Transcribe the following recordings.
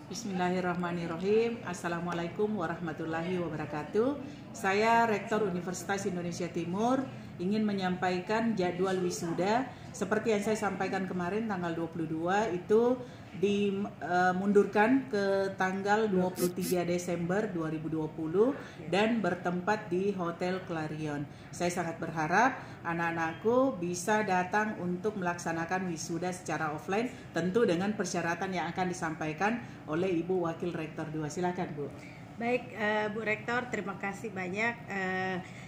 Bismillahirrahmanirrahim. Assalamualaikum warahmatullahi wabarakatuh. Saya Rektor Universitas Indonesia Timur ingin menyampaikan jadwal wisuda. Seperti yang saya sampaikan kemarin tanggal 22 itu dimundurkan ke tanggal 23 Desember 2020 dan bertempat di Hotel Clarion. Saya sangat berharap anak-anakku bisa datang untuk melaksanakan wisuda secara offline, tentu dengan persyaratan yang akan disampaikan oleh Ibu Wakil Rektor 2. Silakan, Bu. Baik, Bu Rektor, terima kasih banyak.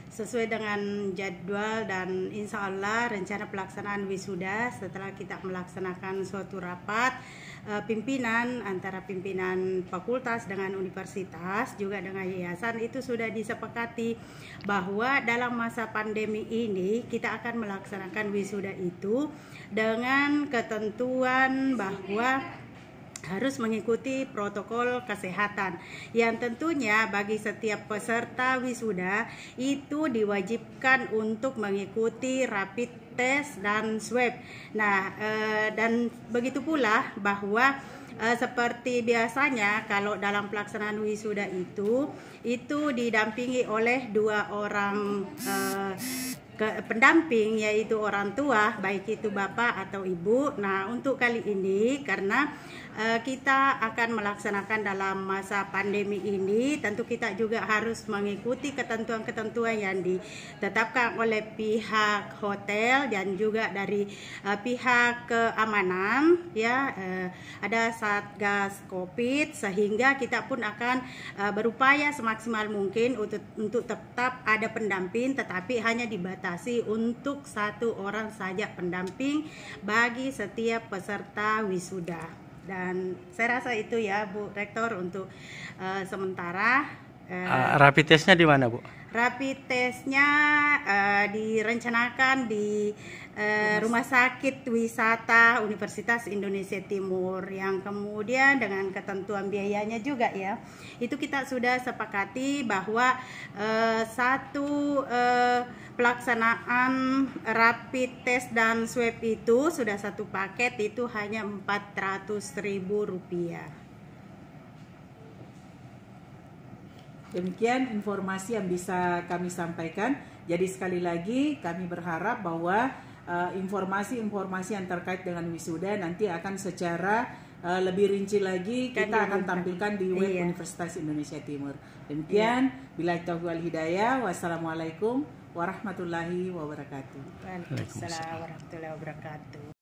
Sesuai dengan jadwal dan insya Allah rencana pelaksanaan wisuda setelah kita melaksanakan suatu rapat pimpinan antara pimpinan fakultas dengan universitas juga dengan yayasan, itu sudah disepakati bahwa dalam masa pandemi ini kita akan melaksanakan wisuda itu dengan ketentuan bahwa harus mengikuti protokol kesehatan yang tentunya bagi setiap peserta wisuda itu diwajibkan untuk mengikuti rapid test dan swab. Nah, dan begitu pula bahwa seperti biasanya kalau dalam pelaksanaan wisuda itu didampingi oleh 2 orang pendamping, yaitu orang tua, baik itu bapak atau ibu. Nah, untuk kali ini karena kita akan melaksanakan dalam masa pandemi ini, tentu kita juga harus mengikuti ketentuan-ketentuan yang ditetapkan oleh pihak hotel dan juga dari pihak keamanan, ya. Ada Satgas Covid, sehingga kita pun akan berupaya semaksimal mungkin untuk tetap ada pendamping, tetapi hanya dibatasi untuk 1 orang saja pendamping bagi setiap peserta wisuda. Dan saya rasa itu ya, Bu Rektor, untuk sementara. Rapid testnya di mana, Bu? Rapid testnya direncanakan di Rumah Sakit Wisata Universitas Indonesia Timur, yang kemudian dengan ketentuan biayanya juga ya, itu kita sudah sepakati bahwa satu pelaksanaan rapid test dan swab itu sudah satu paket itu hanya Rp400.000. Demikian informasi yang bisa kami sampaikan. Jadi sekali lagi kami berharap bahwa informasi-informasi yang terkait dengan wisuda nanti akan secara lebih rinci lagi kita akan tampilkan di web Universitas Indonesia Timur. Demikian, billahi taufiq wal hidayah. Wassalamualaikum warahmatullahi wabarakatuh. Waalaikumsalam warahmatullahi wabarakatuh.